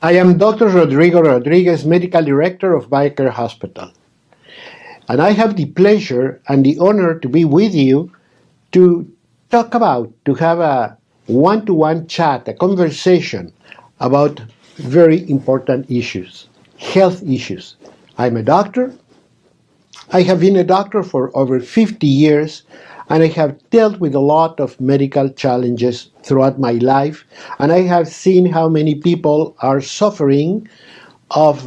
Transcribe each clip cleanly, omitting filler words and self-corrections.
I am Dr. Rodrigo Rodriguez, Medical Director of BioCare Hospital, and I have the pleasure and the honor to be with you to to have a one-to-one chat, a conversation about very important issues, health issues. I'm a doctor. I have been a doctor for over 50 years, and I have dealt with a lot of medical challenges throughout my life, and I have seen how many people are suffering of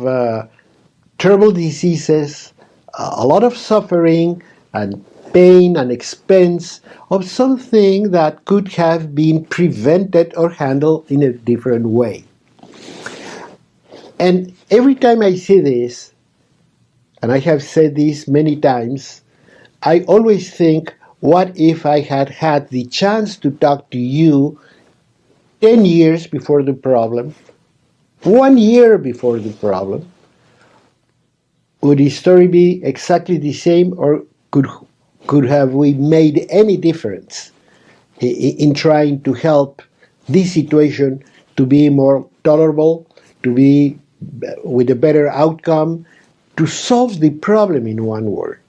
terrible diseases, a lot of suffering and pain and expense of something that could have been prevented or handled in a different way. And every time I see this, and I have said this many times, I always think, what if I had had the chance to talk to you 10 years before the problem, 1 year before the problem? Would the story be exactly the same, or could have we made any difference in trying to help this situation to be more tolerable, to be with a better outcome, to solve the problem in one word?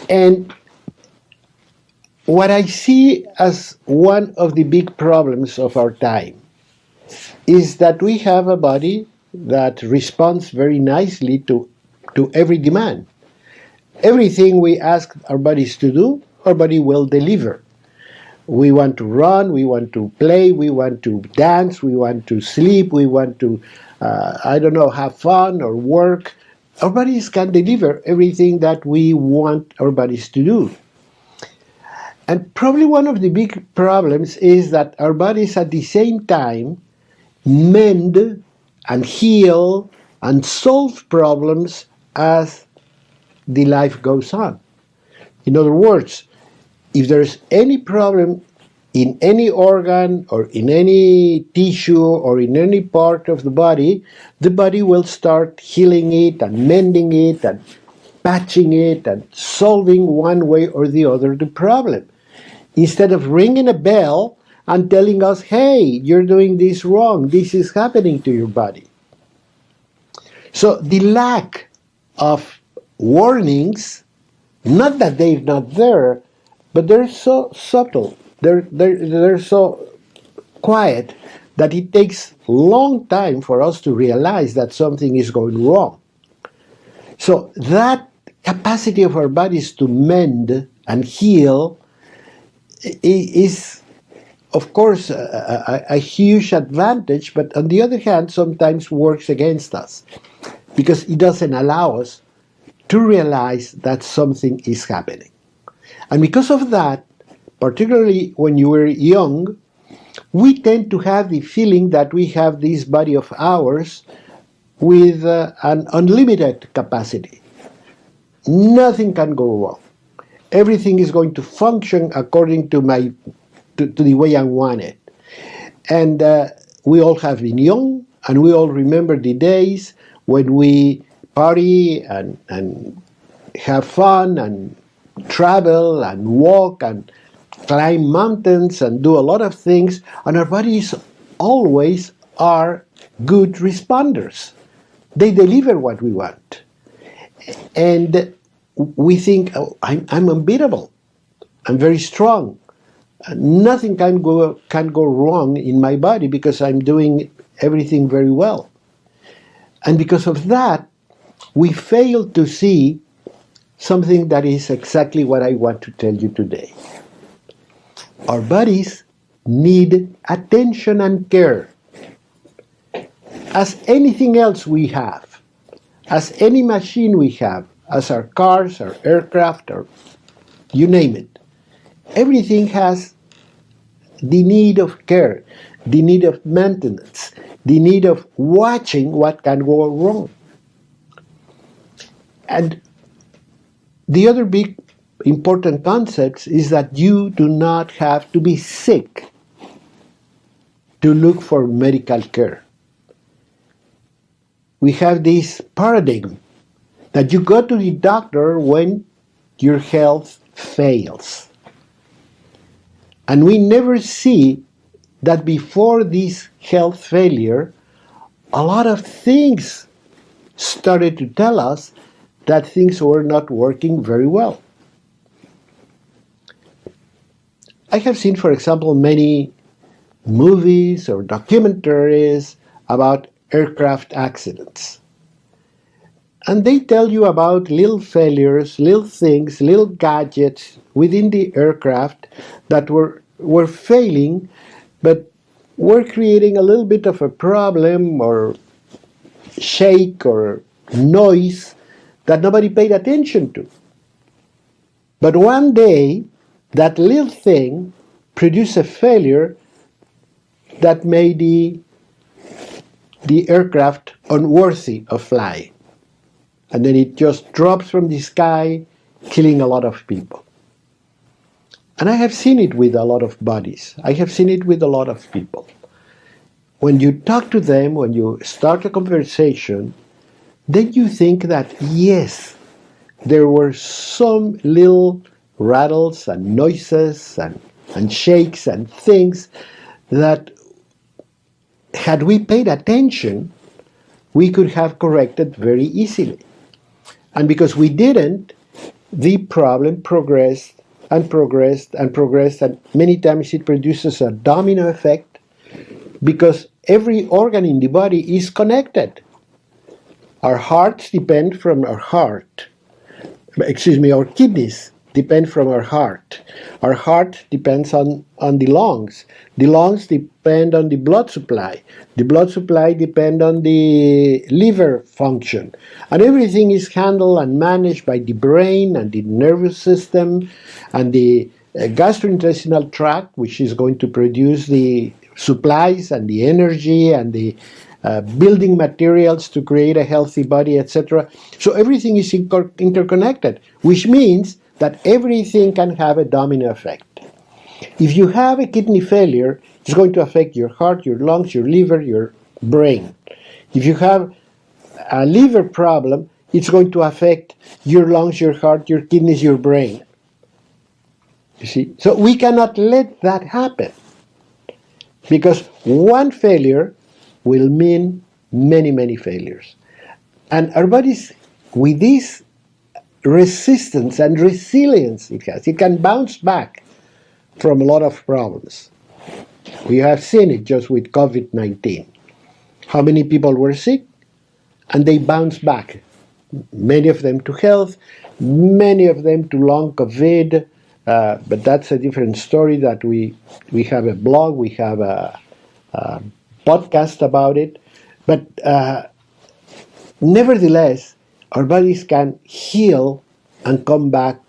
And what I see as one of the big problems of our time is that we have a body that responds very nicely to every demand. Everything we ask our bodies to do, our body will deliver. We want to run, we want to play, we want to dance, we want to sleep, we want to, have fun or work. Our bodies can deliver everything that we want our bodies to do. And probably one of the big problems is that our bodies at the same time mend and heal and solve problems as the life goes on. In other words, if there's any problem in any organ or in any tissue or in any part of the body will start healing it and mending it and patching it and solving one way or the other the problem. Instead of ringing a bell and telling us, hey, you're doing this wrong, this is happening to your body. So the lack of warnings, not that they're not there, but they're so subtle, they're so quiet that it takes a long time for us to realize that something is going wrong. So that capacity of our bodies to mend and heal is, of course, a huge advantage, but on the other hand, sometimes works against us because it doesn't allow us to realize that something is happening. And because of that, particularly when you were young, we tend to have the feeling that we have this body of ours with an unlimited capacity. Nothing can go wrong. Everything is going to function according to the way I want it. And we all have been young, and we all remember the days when we party and have fun and travel and walk and climb mountains and do a lot of things, and our bodies always are good responders. They deliver what we want. And we think, oh, I'm unbeatable. I'm very strong. Nothing can go wrong in my body because I'm doing everything very well. And because of that, we fail to see something that is exactly what I want to tell you today. Our bodies need attention and care. As anything else we have, as any machine we have, as our cars, our aircraft, or you name it, everything has the need of care, the need of maintenance, the need of watching what can go wrong. And the other big important concept is that you do not have to be sick to look for medical care. We have this paradigm that you go to the doctor when your health fails. And we never see that before this health failure, a lot of things started to tell us that things were not working very well. I have seen, for example, many movies or documentaries about aircraft accidents. And they tell you about little failures, little things, little gadgets within the aircraft that were failing, but were creating a little bit of a problem or shake or noise that nobody paid attention to. But one day, that little thing produced a failure that made the aircraft unworthy of flying. And then it just drops from the sky, killing a lot of people. And I have seen it with a lot of bodies. I have seen it with a lot of people. When you talk to them, when you start a conversation, then you think that, yes, there were some little rattles and noises and shakes and things that, had we paid attention, we could have corrected very easily. And because we didn't, the problem progressed and progressed and progressed, and many times it produces a domino effect because every organ in the body is connected. Our hearts depend from our heart. Our kidneys depend from our heart. Our heart depends on the lungs. The lungs depend on the blood supply. The blood supply depends on the liver function. And everything is handled and managed by the brain and the nervous system and the gastrointestinal tract, which is going to produce the supplies and the energy and the building materials to create a healthy body, etc. So everything is interconnected, which means that everything can have a domino effect. If you have a kidney failure, it's going to affect your heart, your lungs, your liver, your brain. If you have a liver problem, it's going to affect your lungs, your heart, your kidneys, your brain. You see? So we cannot let that happen, because one failure will mean many, many failures. And our bodies, with this resistance and resilience it has, it can bounce back from a lot of problems. We have seen it just with COVID-19. How many people were sick? And they bounced back. Many of them to health, many of them to long COVID, but that's a different story that we have a blog, we have a podcast about it. But nevertheless, our bodies can heal and come back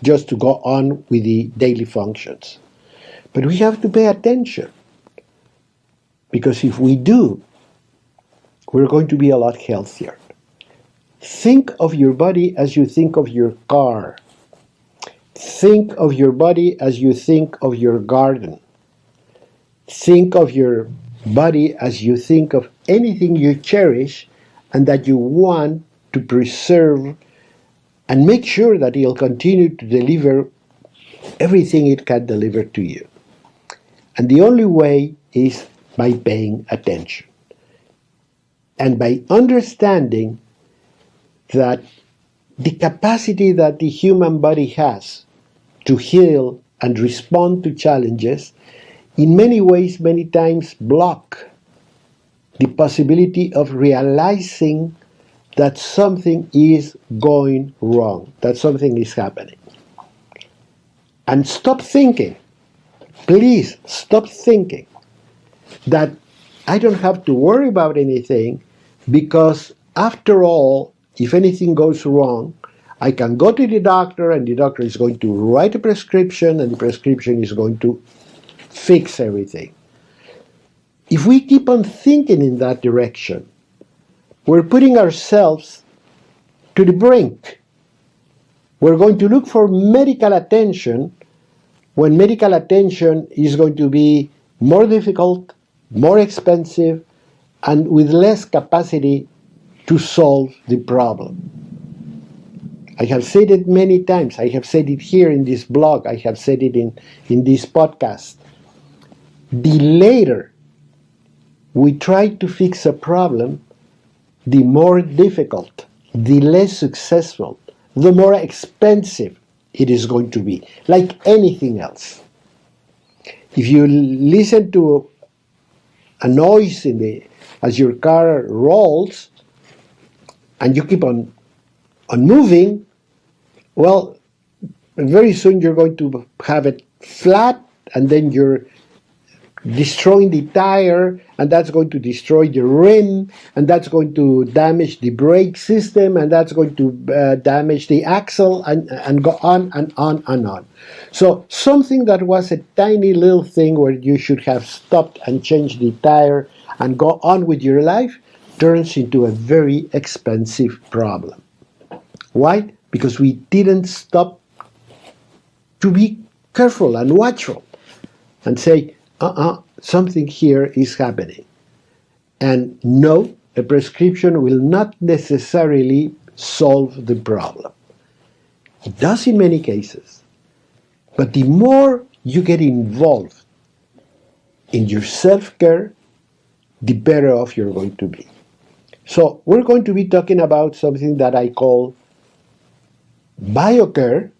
just to go on with the daily functions. But we have to pay attention, because if we do, we're going to be a lot healthier. Think of your body as you think of your car. Think of your body as you think of your garden. Think of your body as you think of anything you cherish and that you want to preserve, and make sure that it'll continue to deliver everything it can deliver to you. And the only way is by paying attention and by understanding that the capacity that the human body has to heal and respond to challenges in many ways, many times block the possibility of realizing that something is going wrong, that something is happening. And stop thinking, please stop thinking that I don't have to worry about anything, because after all, if anything goes wrong, I can go to the doctor and the doctor is going to write a prescription and the prescription is going to fix everything. If we keep on thinking in that direction, we're putting ourselves to the brink. We're going to look for medical attention when medical attention is going to be more difficult, more expensive, and with less capacity to solve the problem. I have said it many times. I have said it here in this blog. I have said it in this podcast. the later we try to fix a problem, the more difficult, the less successful, the more expensive it is going to be, like anything else. If you listen to a noise as your car rolls, and you keep on moving, well, very soon you're going to have it flat, and then you're destroying the tire, and that's going to destroy the rim, and that's going to damage the brake system, and that's going to damage the axle, and go on and on and on. So something that was a tiny little thing where you should have stopped and changed the tire and go on with your life turns into a very expensive problem. Why? Because we didn't stop to be careful and watchful and say, something here is happening. And no, a prescription will not necessarily solve the problem. It does in many cases. But the more you get involved in your self-care, the better off you're going to be. So we're going to be talking about something that I call BioCare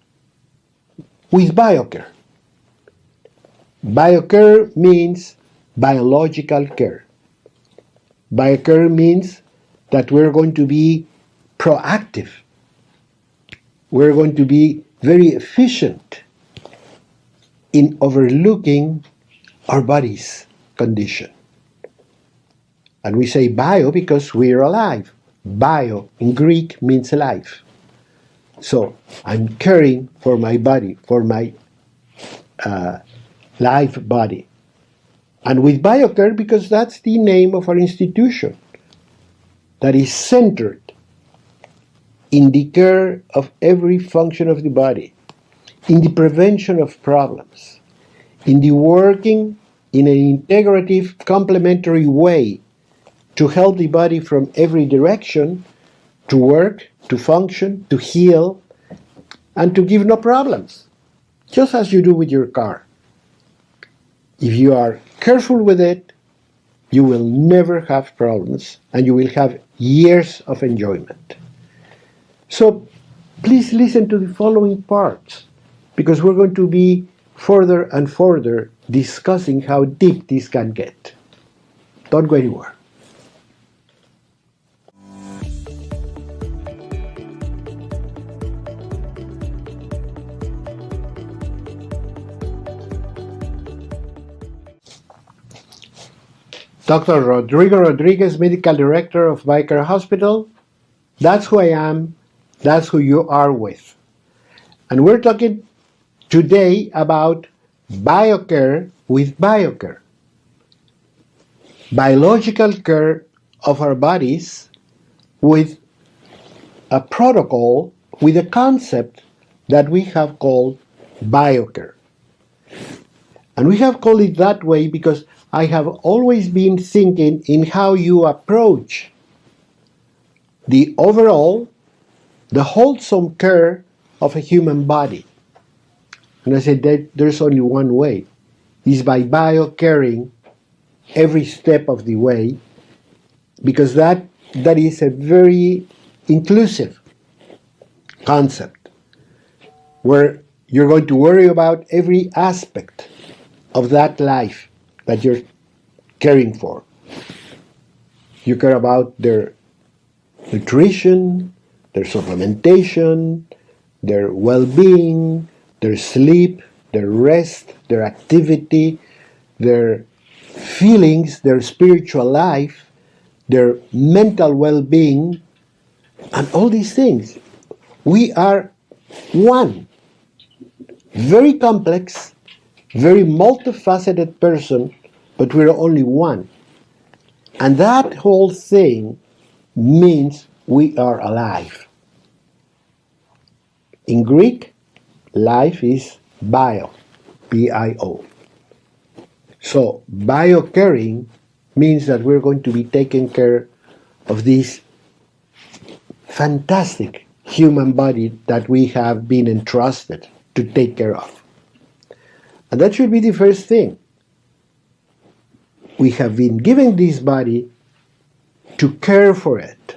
with BioCare. BioCare means biological care. BioCare means that we're going to be proactive. We're going to be very efficient in overlooking our body's condition. And we say bio because we're alive. Bio in Greek means alive. So I'm caring for my body, for my live body. And with BioCare, because that's the name of our institution that is centered in the care of every function of the body, in the prevention of problems, in the working in an integrative, complementary way to help the body from every direction to work, to function, to heal, and to give no problems, just as you do with your car. If you are careful with it, you will never have problems, and you will have years of enjoyment. So please listen to the following parts, because we're going to be further and further discussing how deep this can get. Don't go anywhere. Dr. Rodrigo Rodriguez, Medical Director of BioCare Hospital. That's who I am. That's who you are with. And we're talking today about BioCare with BioCare. Biological care of our bodies with a protocol, with a concept that we have called BioCare. And we have called it that way because I have always been thinking in how you approach the overall, the wholesome care of a human body. And I said that there's only one way, is by bio-caring every step of the way, because that is a very inclusive concept, where you're going to worry about every aspect of that life that you're caring for. You care about their nutrition, their supplementation, their well-being, their sleep, their rest, their activity, their feelings, their spiritual life, their mental well-being, and all these things. We are one, very complex, very multifaceted person, but we're only one. And that whole thing means we are alive. In Greek, life is bio, B-I-O. So bio-caring means that we're going to be taking care of this fantastic human body that we have been entrusted to take care of. And that should be the first thing. We have been given this body to care for it,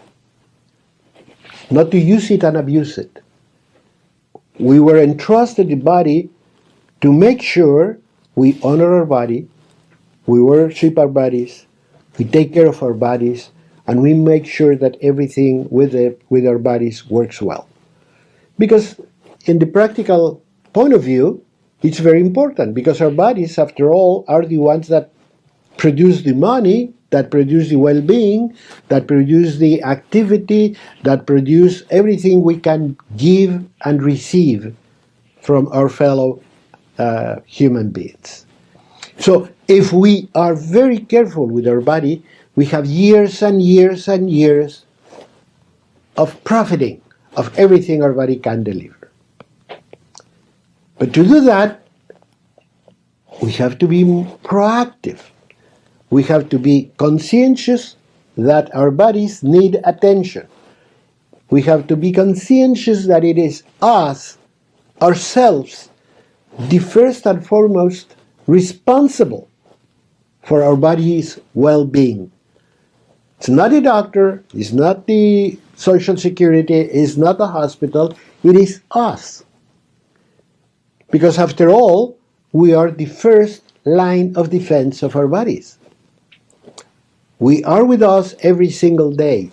not to use it and abuse it. We were entrusted the body to make sure we honor our body, we worship our bodies, we take care of our bodies, and we make sure that everything with our bodies works well. Because in the practical point of view, it's very important, because our bodies, after all, are the ones that produce the money, that produce the well-being, that produce the activity, that produce everything we can give and receive from our fellow human beings. So if we are very careful with our body, we have years and years and years of profiting of everything our body can deliver. But to do that, we have to be proactive. We have to be conscientious that our bodies need attention. We have to be conscientious that it is us, ourselves, the first and foremost responsible for our body's well-being. It's not a doctor, it's not the Social Security, it's not the hospital, it is us. Because after all, we are the first line of defense of our bodies. We are with us every single day.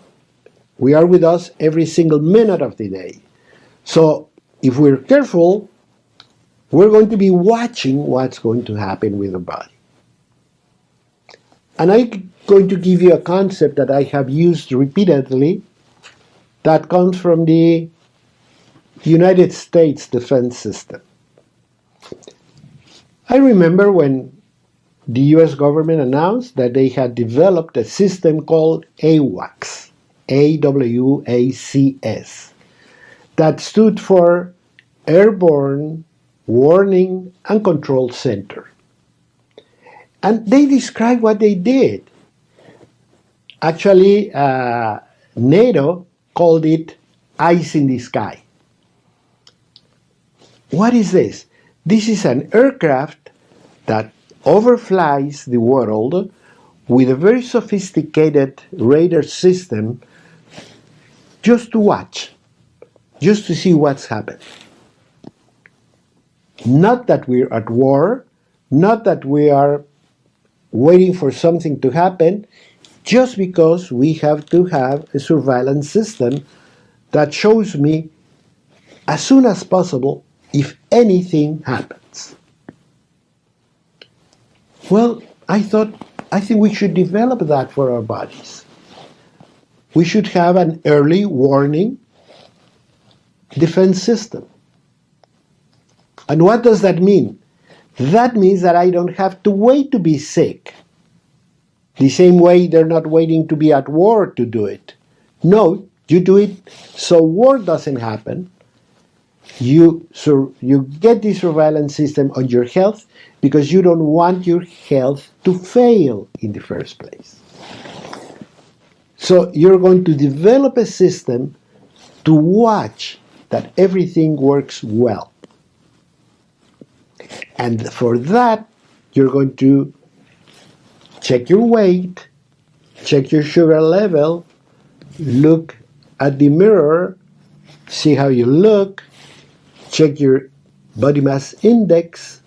We are with us every single minute of the day. So if we're careful, we're going to be watching what's going to happen with the body. And I'm going to give you a concept that I have used repeatedly that comes from the United States defense system. I remember when the US government announced that they had developed a system called AWACS, AWACS, that stood for Airborne Warning and Control Center. And they described what they did. Actually, NATO called it ice in the sky. What is this? This is an aircraft that overflies the world with a very sophisticated radar system just to watch, just to see what's happening. Not that we're at war, not that we are waiting for something to happen, just because we have to have a surveillance system that shows me as soon as possible if anything happens. Well, I think we should develop that for our bodies. We should have an early warning defense system. And what does that mean? That means that I don't have to wait to be sick. The same way they're not waiting to be at war to do it. No, you do it so war doesn't happen. You get the surveillance system on your health because you don't want your health to fail in the first place. So you're going to develop a system to watch that everything works well. And for that, you're going to check your weight, check your sugar level, look at the mirror, see how you look, check your body mass index.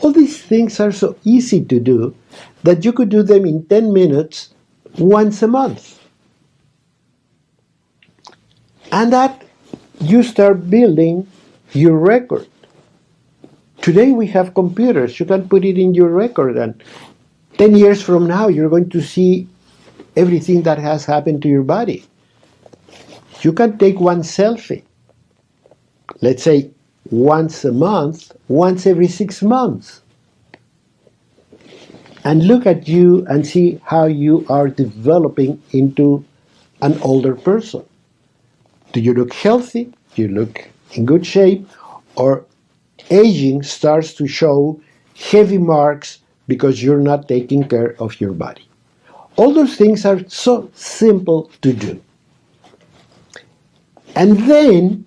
All these things are so easy to do that you could do them in 10 minutes once a month. And that you start building your record. Today we have computers. You can put it in your record, and 10 years from now you're going to see everything that has happened to your body. You can take one selfie, let's say once a month, once every 6 months, and look at you and see how you are developing into an older person. Do you look healthy? Do you look in good shape? Or aging starts to show heavy marks because you're not taking care of your body? All those things are so simple to do. And then,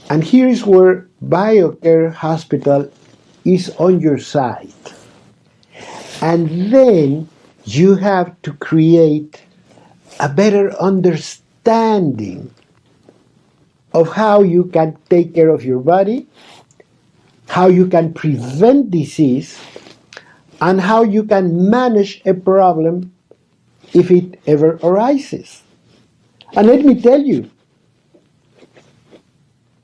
and here is where BioCare Hospital is on your side. And then you have to create a better understanding of how you can take care of your body, how you can prevent disease, and how you can manage a problem if it ever arises. And let me tell you,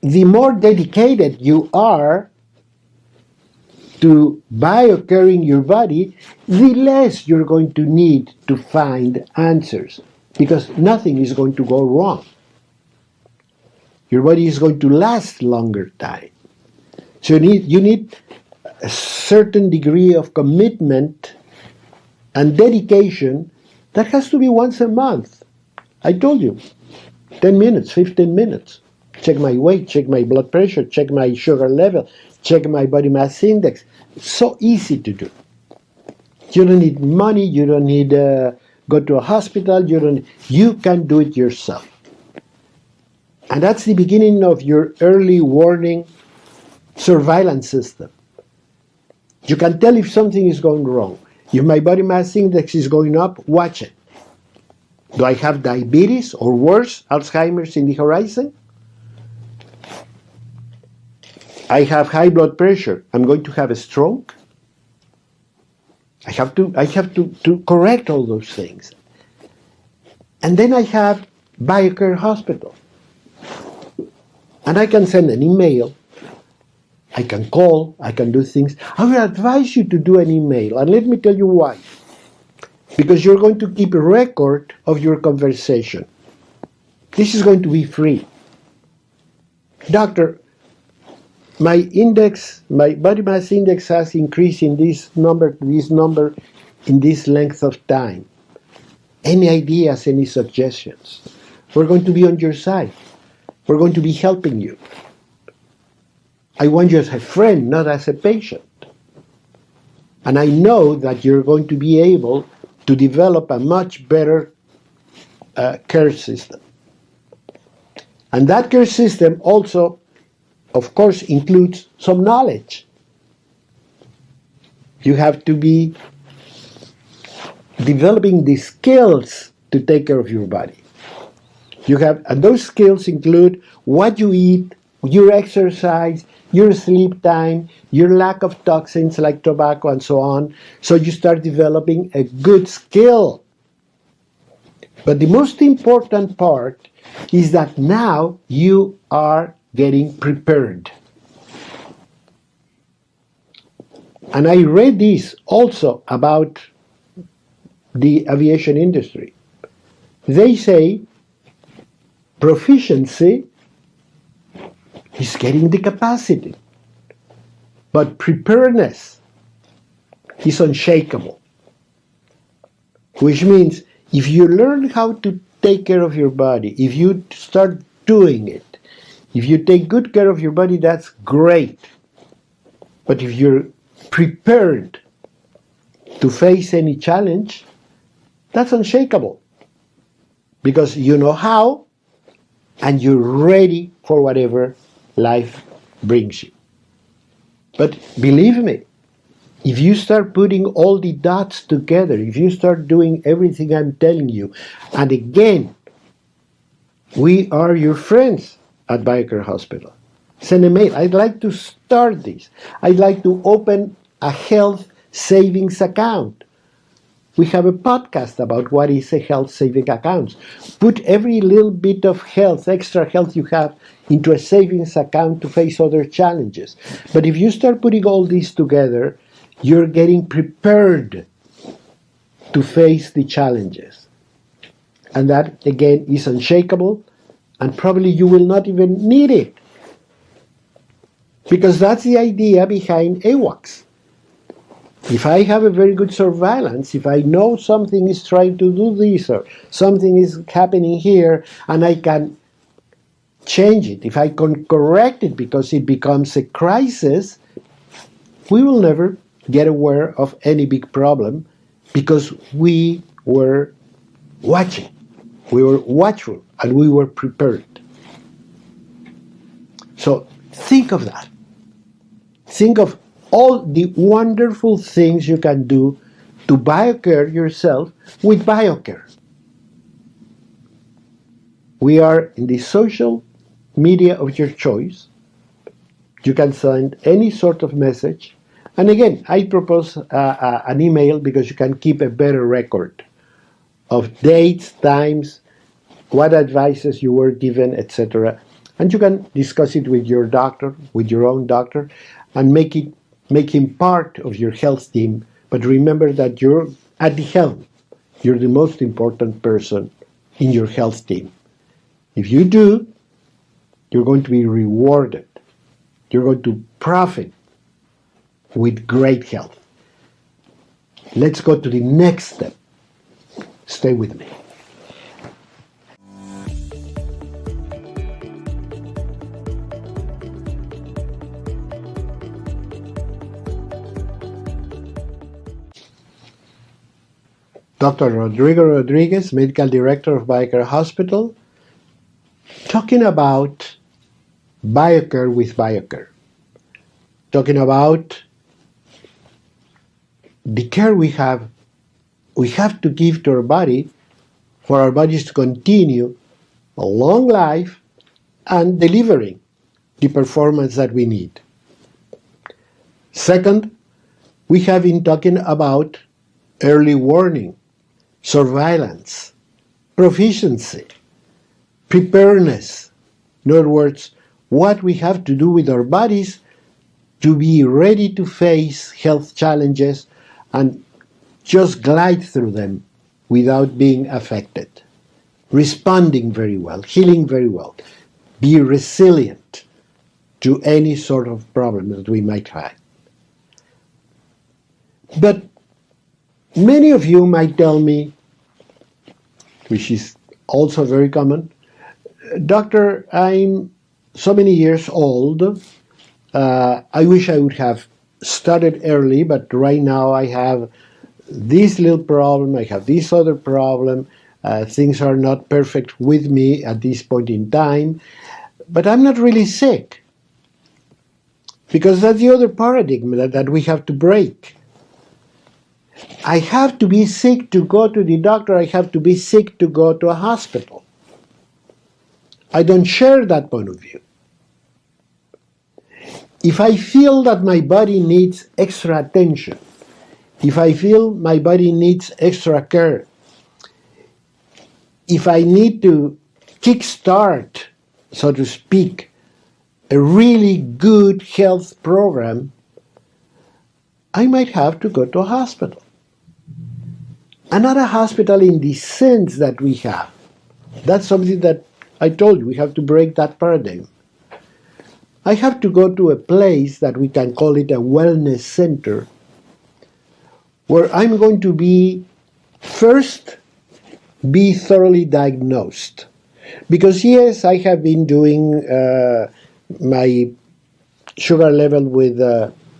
the more dedicated you are to biocaring your body, the less you're going to need to find answers, because nothing is going to go wrong. Your body is going to last longer time. So you need a certain degree of commitment and dedication that has to be once a month. I told you, 10 minutes, 15 minutes. Check my weight, check my blood pressure, check my sugar level, check my body mass index. It's so easy to do. You don't need money, you don't need go to a hospital, you can do it yourself. And that's the beginning of your early warning surveillance system. You can tell if something is going wrong. If my body mass index is going up, watch it. Do I have diabetes or worse, Alzheimer's in the horizon? I have high blood pressure. I'm going to have a stroke. I have to correct all those things. And then I have BioCare Hospital. And I can send an email. I can call. I can do things. I will advise you to do an email. And let me tell you why. Because you're going to keep a record of your conversation. This is going to be free. Doctor, my body mass index has increased in this number to this number in this length of time. Any ideas, any suggestions? We're going to be on your side. We're going to be helping you. I want you as a friend, not as a patient. And I know that you're going to be able to develop a much better care system. And that care system also, of course, includes some knowledge. You have to be developing the skills to take care of your body. And those skills include what you eat, your exercise, your sleep time, your lack of toxins like tobacco and so on. So you start developing a good skill. But the most important part is that now you are getting prepared. And I read this also about the aviation industry. They say proficiency is getting the capacity, but preparedness is unshakable. Which means if you learn how to take care of your body, if you start doing it, if you take good care of your body, that's great. But if you're prepared to face any challenge, that's unshakable. Because you know how, and you're ready for whatever life brings you. But believe me, if you start putting all the dots together, if you start doing everything I'm telling you, and again, we are your friends at BioCare Hospital. Send a mail. I'd like to start this. I'd like to open a health savings account. We have a podcast about what is a health saving account. Put every little bit of health, extra health you have into a savings account to face other challenges. But if you start putting all these together, you're getting prepared to face the challenges. And that, again, is unshakable, and probably you will not even need it. Because that's the idea behind AWACS. If I have a very good surveillance, if I know something is trying to do this or something is happening here, and I can change it, if I can correct it because it becomes a crisis, we will never get aware of any big problem because we were watching, we were watchful, and we were prepared. So think of that. Think of all the wonderful things you can do to BioCare yourself with BioCare. We are in the social media of your choice. You can send any sort of message. And again, I propose an email because you can keep a better record of dates, times, what advices you were given, etc. And you can discuss it with your doctor, with your own doctor, and make him part of your health team. But remember that you're at the helm. You're the most important person in your health team. If you do, you're going to be rewarded. You're going to profit with great health. Let's go to the next step. Stay with me. Dr. Rodrigo Rodriguez, Medical Director of BioCare Hospital, talking about BioCare with BioCare. Talking about the care we have to give to our body for our bodies to continue a long life and delivering the performance that we need. Second, we have been talking about early warning, surveillance, proficiency, preparedness. In other words, what we have to do with our bodies to be ready to face health challenges and just glide through them without being affected. Responding very well, healing very well. Be resilient to any sort of problem that we might have. But many of you might tell me, which is also very common, Doctor, I'm so many years old. I wish I would have started early, but right now I have this little problem, I have this other problem. Things are not perfect with me at this point in time, but I'm not really sick. Because that's the other paradigm that we have to break. I have to be sick to go to the doctor. I have to be sick to go to a hospital. I don't share that point of view. If I feel that my body needs extra attention, if I feel my body needs extra care, if I need to kickstart, so to speak, a really good health program, I might have to go to a hospital. And not a hospital in the sense that we have. That's something that I told you, we have to break that paradigm. I have to go to a place that we can call it a wellness center, where I'm going to be thoroughly diagnosed. Because yes, I have been doing my sugar level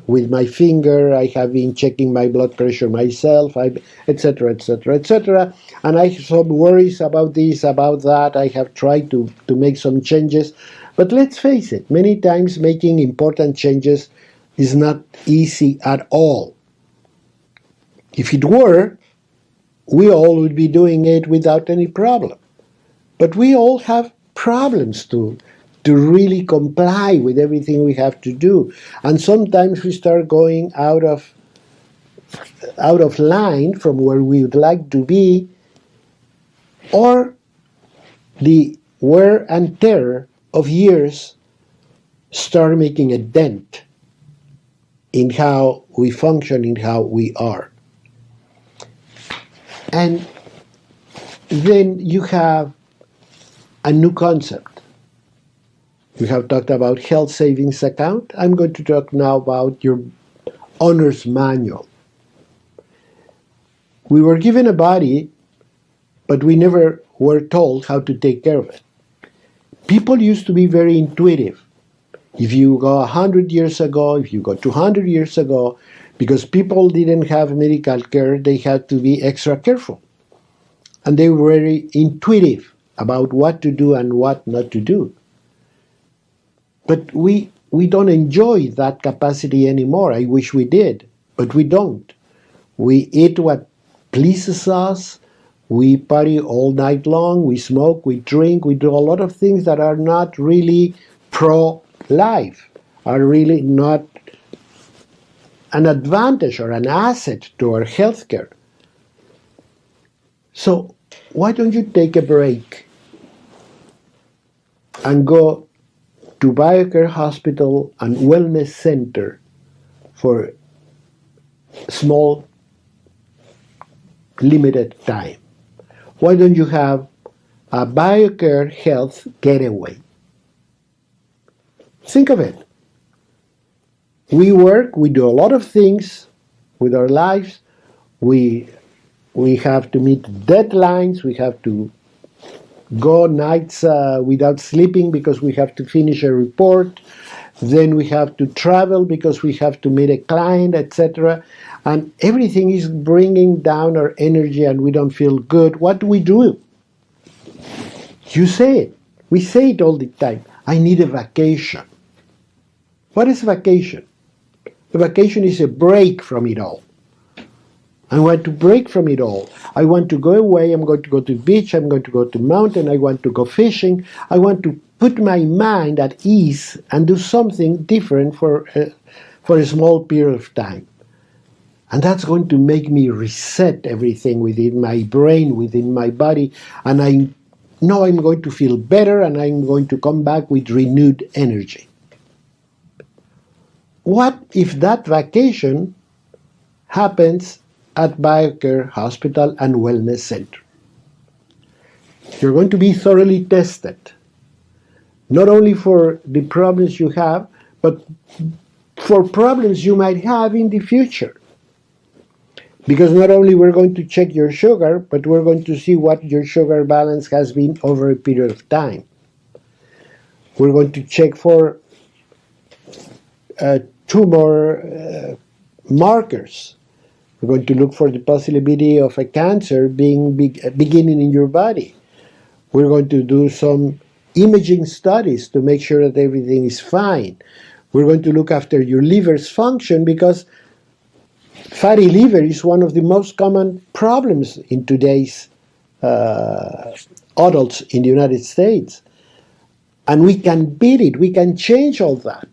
with my finger, I have been checking my blood pressure myself, etc., etc., etc. And I have some worries about this, about that. I have tried to make some changes. But let's face it, many times making important changes is not easy at all. If it were, we all would be doing it without any problem. But we all have problems to really comply with everything we have to do. And sometimes we start going out of line from where we would like to be, or the wear and tear of years start making a dent in how we function, in how we are. And then you have a new concept. We have talked about health savings account. I'm going to talk now about your owner's manual. We were given a body, but we never were told how to take care of it. People used to be very intuitive. If you go 100 years ago, if you go 200 years ago, because people didn't have medical care, they had to be extra careful. And they were very intuitive about what to do and what not to do. But we don't enjoy that capacity anymore. I wish we did, but we don't. We eat what pleases us. We party all night long. We smoke, we drink, we do a lot of things that are not really pro-life, are really not an advantage or an asset to our healthcare. So why don't you take a break and go to BioCare Hospital and Wellness Center for small, limited time? Why don't you have a BioCare Health getaway? Think of it. We work, we do a lot of things with our lives. We have to meet deadlines. We have to go nights without sleeping because we have to finish a report. Then we have to travel because we have to meet a client, etc. And everything is bringing down our energy and we don't feel good. What do we do? You say it. We say it all the time. I need a vacation. What is vacation? A vacation is a break from it all. I want to break from it all. I want to go away. I'm going to go to the beach. I'm going to go to the mountain. I want to go fishing. I want to put my mind at ease and do something different for a small period of time. And that's going to make me reset everything within my brain, within my body. And I know I'm going to feel better and I'm going to come back with renewed energy. What if that vacation happens at BioCare Hospital and Wellness Center? You're going to be thoroughly tested, not only for the problems you have, but for problems you might have in the future. Because not only we're going to check your sugar, but we're going to see what your sugar balance has been over a period of time. We're going to check for tumor markers. We're going to look for the possibility of a cancer beginning in your body. We're going to do some imaging studies to make sure that everything is fine. We're going to look after your liver's function because fatty liver is one of the most common problems in today's adults in the United States. And we can beat it. We can change all that.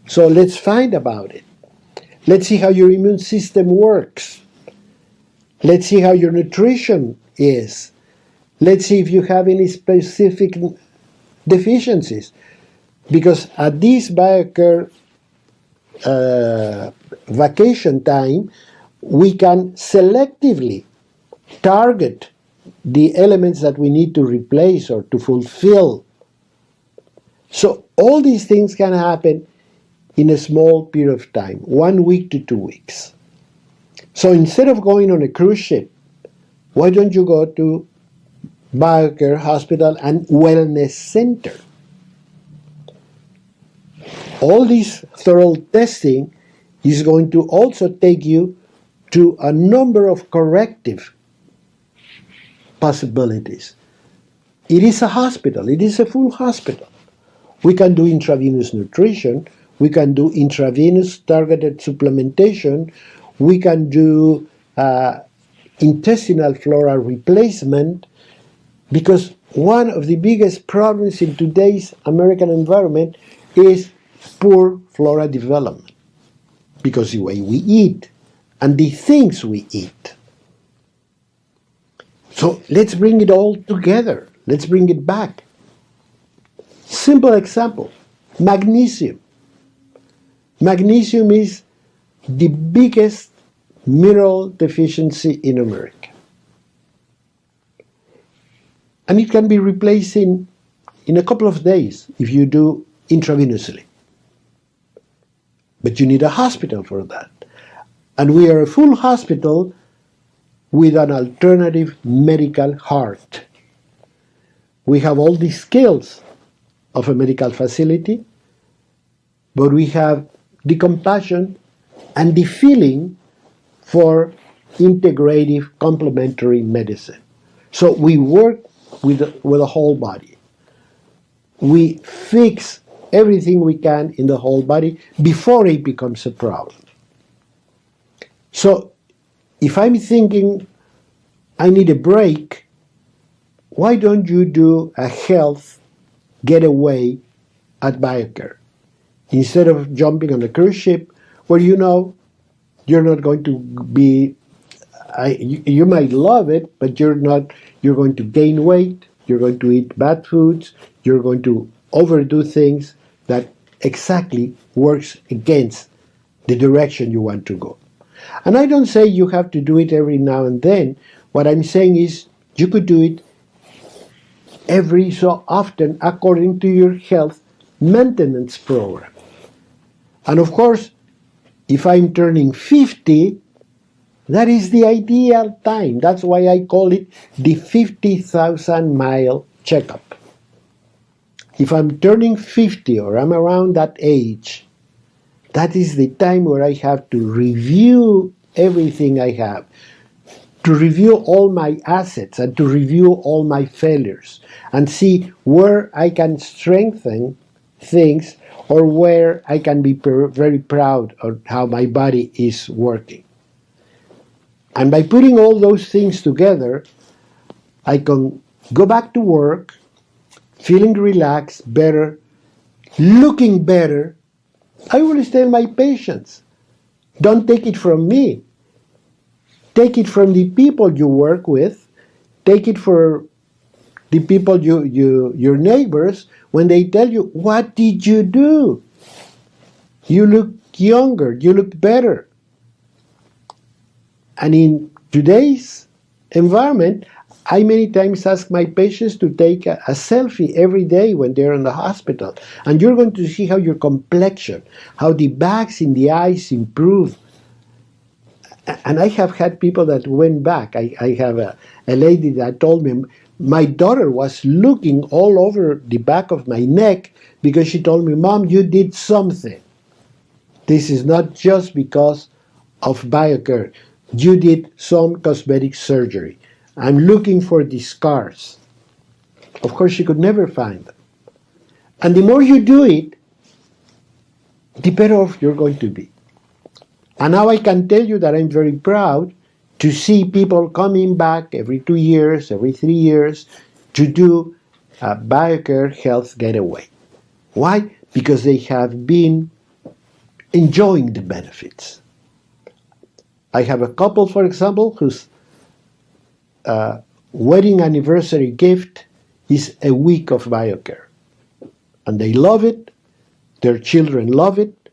So let's find about it. Let's see how your immune system works. Let's see how your nutrition is. Let's see if you have any specific deficiencies. Because at this BioCare vacation time, we can selectively target the elements that we need to replace or to fulfill. So all these things can happen in a small period of time, 1 week to 2 weeks. So instead of going on a cruise ship, why don't you go to BioCare Hospital and Wellness Center? All this thorough testing is going to also take you to a number of corrective possibilities. It is a hospital. It is a full hospital. We can do intravenous nutrition. We can do intravenous targeted supplementation. We can do intestinal flora replacement, because one of the biggest problems in today's American environment is poor flora development, because the way we eat and the things we eat. So let's bring it all together. Let's bring it back. Simple example, magnesium. Magnesium is the biggest mineral deficiency in America. And it can be replaced in a couple of days if you do intravenously. But you need a hospital for that. And we are a full hospital with an alternative medical heart. We have all the skills of a medical facility, but we have the compassion and the feeling for integrative complementary medicine. So we work with the whole body. We fix everything we can in the whole body before it becomes a problem. So if I'm thinking I need a break, why don't you do a health getaway at BioCare? Instead of jumping on a cruise ship where you know you're not going to be, you might love it, but you're going to gain weight, you're going to eat bad foods, you're going to overdo things that exactly works against the direction you want to go. And I don't say you have to do it every now and then. What I'm saying is you could do it every so often according to your health maintenance program. And of course, if I'm turning 50, that is the ideal time. That's why I call it the 50,000-mile checkup. If I'm turning 50 or I'm around that age, that is the time where I have to review everything I have, to review all my assets and to review all my failures and see where I can strengthen things or where I can be very proud of how my body is working. And by putting all those things together, I can go back to work feeling relaxed, better, looking better. I always tell my patients, don't take it from me. Take it from the people you work with. Take it for the people, your neighbors, when they tell you, what did you do? You look younger, you look better. And in today's environment, I many times ask my patients to take a selfie every day when they're in the hospital. And you're going to see how your complexion, how the bags in the eyes improve. And I have had people that went back. I have a lady that told me, my daughter was looking all over the back of my neck because she told me, Mom, you did something. This is not just because of BioCare. You did some cosmetic surgery. I'm looking for the scars. Of course, she could never find them. And the more you do it, the better off you're going to be. And now I can tell you that I'm very proud to see people coming back every 2 years, every 3 years, to do a BioCare health getaway. Why? Because they have been enjoying the benefits. I have a couple, for example, whose wedding anniversary gift is a week of BioCare. And they love it, their children love it,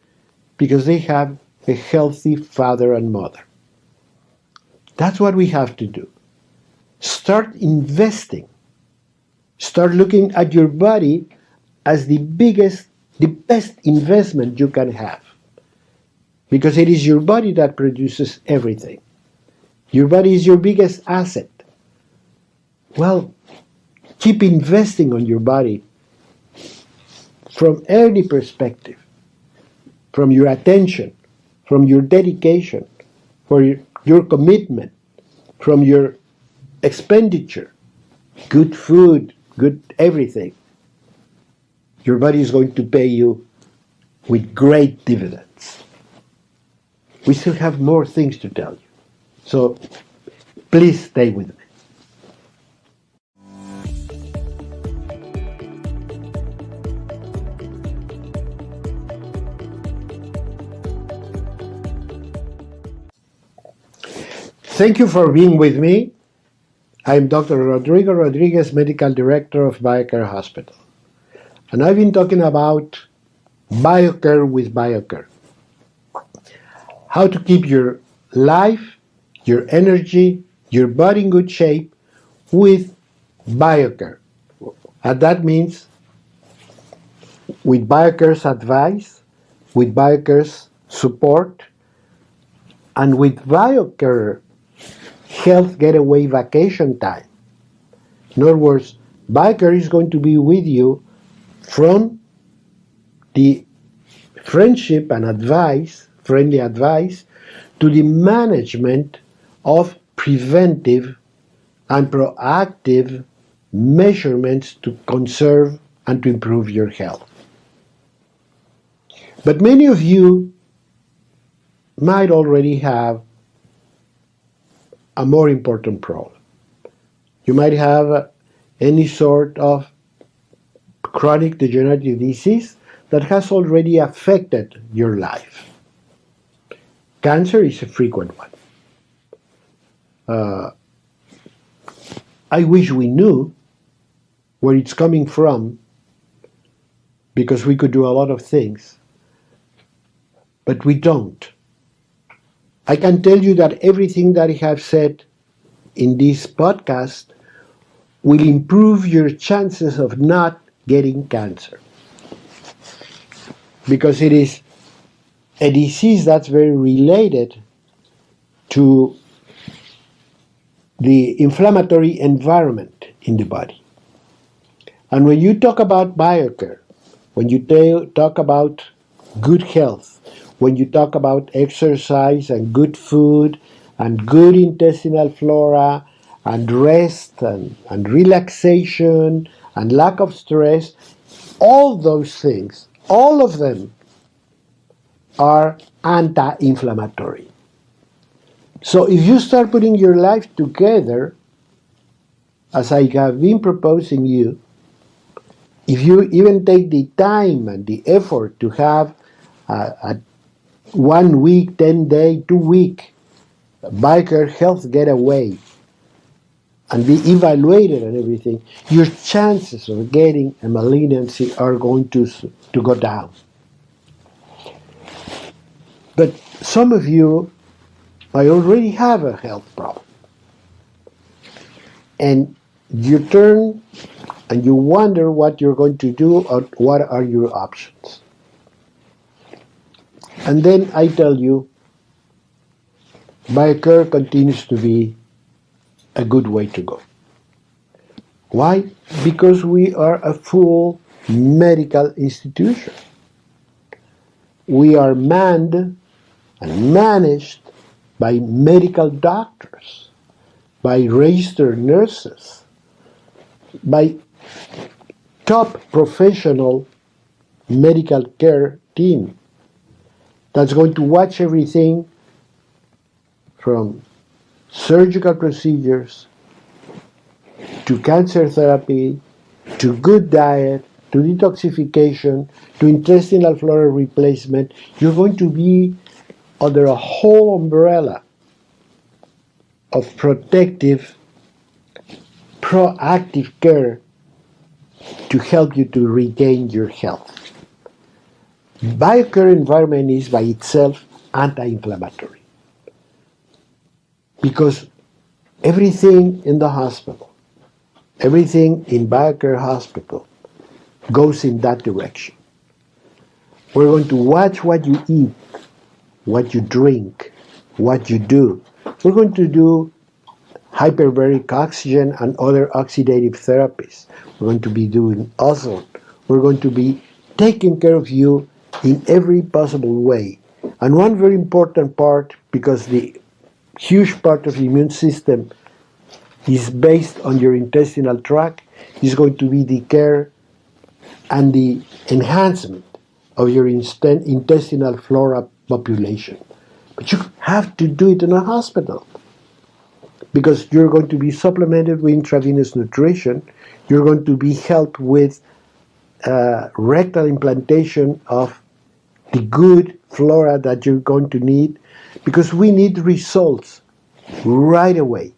because they have a healthy father and mother. That's what we have to do. Start investing. Start looking at your body as the best investment you can have. Because it is your body that produces everything. Your body is your biggest asset. Well, keep investing on your body from any perspective, from your attention, from your dedication, for your commitment, from your expenditure, good food, good everything. Your body is going to pay you with great dividends. We still have more things to tell you. So please stay with me. Thank you for being with me. I'm Dr. Rodrigo Rodriguez, Medical Director of BioCare Hospital. And I've been talking about BioCare with BioCare. How to keep your life, your energy, your body in good shape with BioCare. And that means with BioCare's advice, with BioCare's support, and with BioCare health getaway vacation time. In other words, BioCare is going to be with you from the friendship and advice, friendly advice, to the management of preventive and proactive measurements to conserve and to improve your health. But many of you might already have a more important problem. You might have any sort of chronic degenerative disease that has already affected your life. Cancer is a frequent one. I wish we knew where it's coming from, because we could do a lot of things, but we don't. I can tell you that everything that I have said in this podcast will improve your chances of not getting cancer, because it is a disease that's very related to the inflammatory environment in the body. And when you talk about BioCare, when you talk about good health, when you talk about exercise and good food and good intestinal flora and rest and relaxation and lack of stress, all those things, all of them are anti-inflammatory. So if you start putting your life together, as I have been proposing you, if you even take the time and the effort to have a 1 week, 10-day, 2-week BioCare health getaway and be evaluated and everything, your chances of getting a malignancy are going to go down. But some of you might already have a health problem, and you turn and you wonder what you're going to do or what are your options. And then I tell you, BioCare continues to be a good way to go. Why? Because we are a full medical institution. We are manned and managed by medical doctors, by registered nurses, by top professional medical care team that's going to watch everything from surgical procedures to cancer therapy, to good diet, to detoxification, to intestinal flora replacement. You're going to be under a whole umbrella of protective, proactive care to help you to regain your health. BioCare environment is by itself anti-inflammatory, because everything in the hospital, everything in BioCare hospital goes in that direction. We're going to watch what you eat, what you drink, what you do. We're going to do hyperbaric oxygen and other oxidative therapies. We're going to be doing ozone. We're going to be taking care of you in every possible way. And one very important part, because the huge part of the immune system is based on your intestinal tract, is going to be the care and the enhancement of your intestinal flora population. But you have to do it in a hospital, because you're going to be supplemented with intravenous nutrition. You're going to be helped with rectal implantation of the good flora that you're going to need, because we need results right away,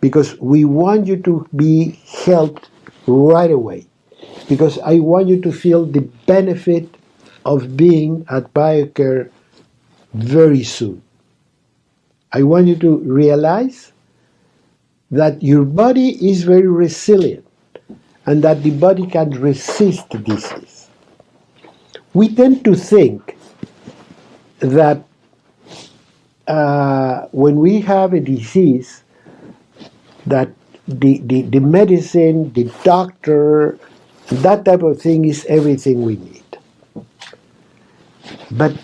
because we want you to be helped right away, because I want you to feel the benefit of being at BioCare very soon. I want you to realize that your body is very resilient and that the body can resist disease. We tend to think that when we have a disease, that the medicine, the doctor, that type of thing is everything we need. But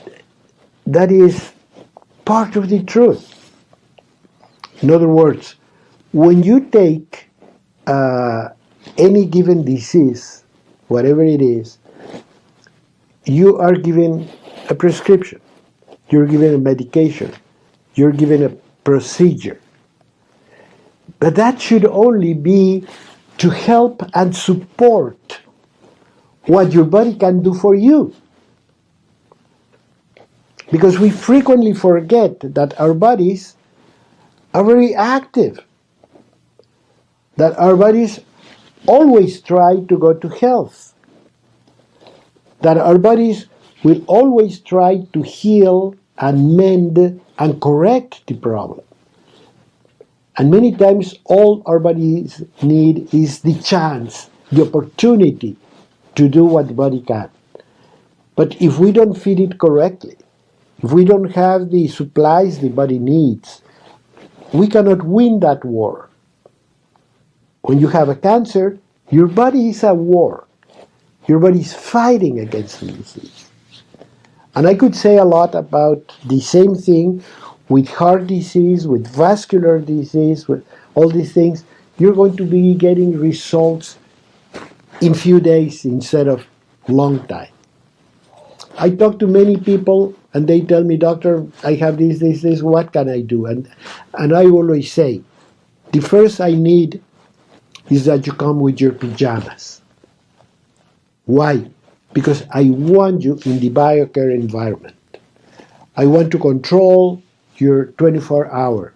that is part of the truth. In other words, when you take any given disease, whatever it is, you are given a prescription, you're given a medication, you're given a procedure. But that should only be to help and support what your body can do for you. Because we frequently forget that our bodies are very active, that our bodies always try to go to health, that our bodies will always try to heal and mend and correct the problem. And many times all our bodies need is the chance, the opportunity to do what the body can. But if we don't feed it correctly, if we don't have the supplies the body needs, we cannot win that war. When you have a cancer, your body is at war. Your body is fighting against the disease. And I could say a lot about the same thing with heart disease, with vascular disease, with all these things. You're going to be getting results in few days instead of long time. I talk to many people and they tell me, doctor, I have this, what can I do? And I always say, the first I need is that you come with your pajamas. Why? Because I want you in the BioCare environment. I want to control your 24-hour.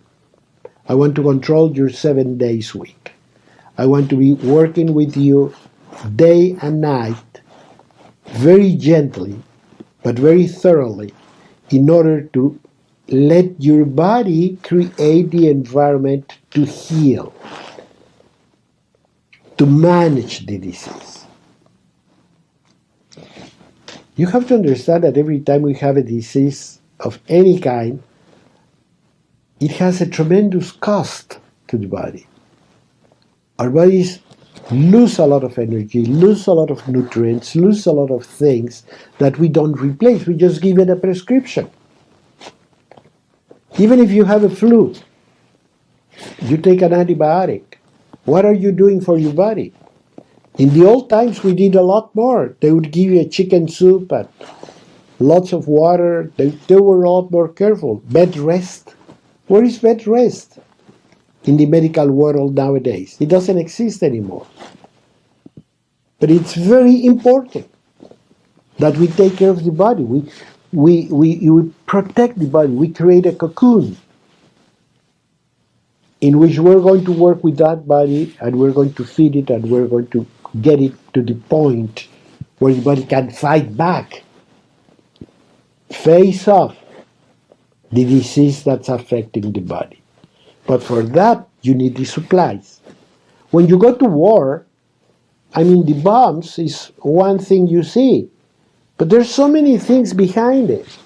I want to control your 7 days week. I want to be working with you day and night, very gently, but very thoroughly, in order to let your body create the environment to heal, to manage the disease. You have to understand that every time we have a disease of any kind, it has a tremendous cost to the body. Our bodies lose a lot of energy, lose a lot of nutrients, lose a lot of things that we don't replace. We just give it a prescription. Even if you have a flu, you take an antibiotic. What are you doing for your body? In the old times, we did a lot more. They would give you a chicken soup and lots of water. They were a lot more careful. Bed rest. Where is bed rest in the medical world nowadays? It doesn't exist anymore. But it's very important that we take care of the body. We protect the body. We create a cocoon in which we're going to work with that body and we're going to feed it and we're going to get it to the point where the body can fight back, face off the disease that's affecting the body. But for that, you need the supplies. When you go to war, the bombs is one thing you see, but there's so many things behind it.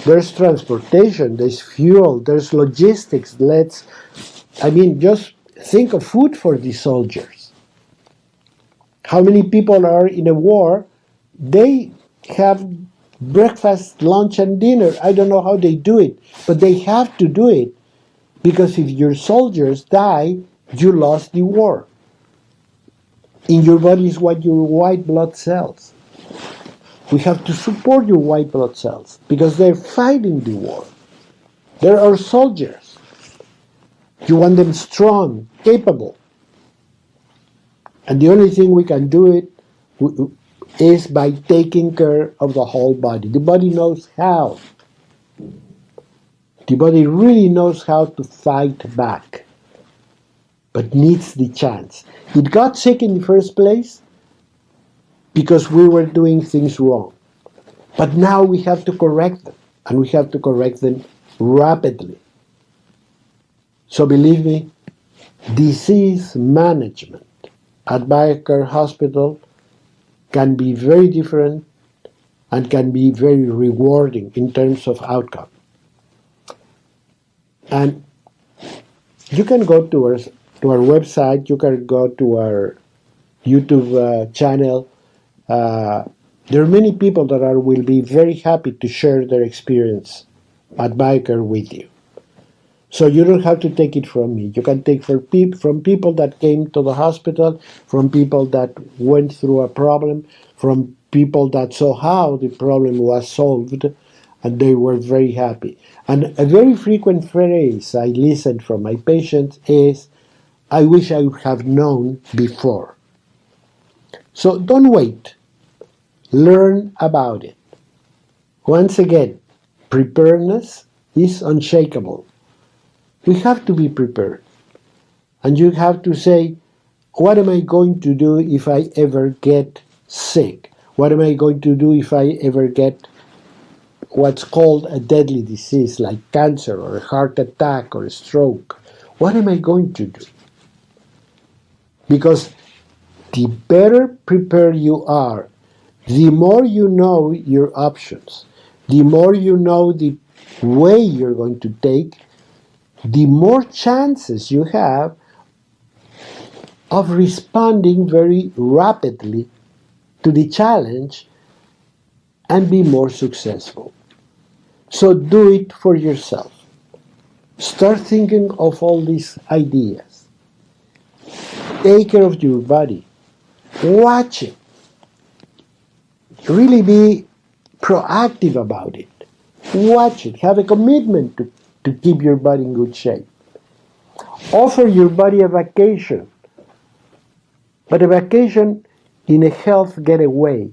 There's transportation, there's fuel, there's logistics. Just think of food for the soldiers. How many people are in a war? They have breakfast, lunch, and dinner. I don't know how they do it, but they have to do it because if your soldiers die, you lost the war. In your body is what your white blood cells. We have to support your white blood cells because they're fighting the war. They're our soldiers. You want them strong, capable. And the only thing we can do it is by taking care of the whole body. The body knows how. The body really knows how to fight back, but needs the chance. It got sick in the first place because we were doing things wrong. But now we have to correct them, and we have to correct them rapidly. So believe me, disease management at BioCare Hospital can be very different and can be very rewarding in terms of outcome. And you can go to our website, you can go to our YouTube channel. There are many people that will be very happy to share their experience at BioCare with you. So you don't have to take it from me. You can take from people that came to the hospital, from people that went through a problem, from people that saw how the problem was solved, and they were very happy. And a very frequent phrase I listen from my patients is, I wish I would have known before. So don't wait. Learn about it. Once again, preparedness is unshakable. We have to be prepared. And you have to say, what am I going to do if I ever get sick? What am I going to do if I ever get what's called a deadly disease like cancer or a heart attack or a stroke? What am I going to do? Because the better prepared you are, the more you know your options, the more you know the way you're going to take, the more chances you have of responding very rapidly to the challenge and be more successful. So do it for yourself. Start thinking of all these ideas. Take care of your body. Watch it. Really be proactive about it. Watch it. Have a commitment to keep your body in good shape. Offer your body a vacation. But a vacation in a health getaway,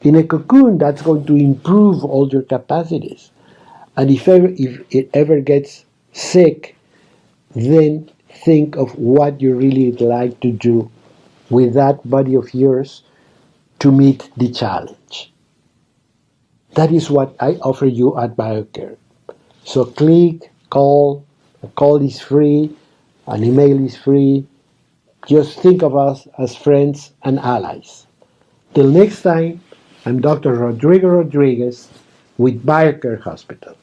in a cocoon that's going to improve all your capacities. And if it ever gets sick, then think of what you really would like to do with that body of yours to meet the challenge. That is what I offer you at BioCare. So click, call, a call is free, an email is free. Just think of us as friends and allies. Till next time, I'm Dr. Rodrigo Rodriguez with BioCare Hospital.